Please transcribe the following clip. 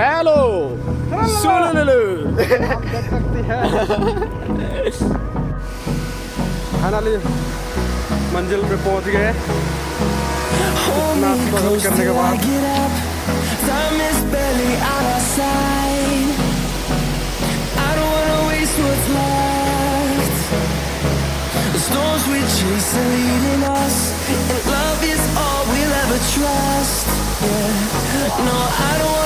Hello सुलुलुलु आप देख सकते हैं फाइनली मंजिल पे पहुंच गए इतना स्ट्रगल करने के बाद Time is barely on our side. I don't wanna waste what's left. The storms we chase are leading us, and love is all we'll ever trust. Yeah. No, I don't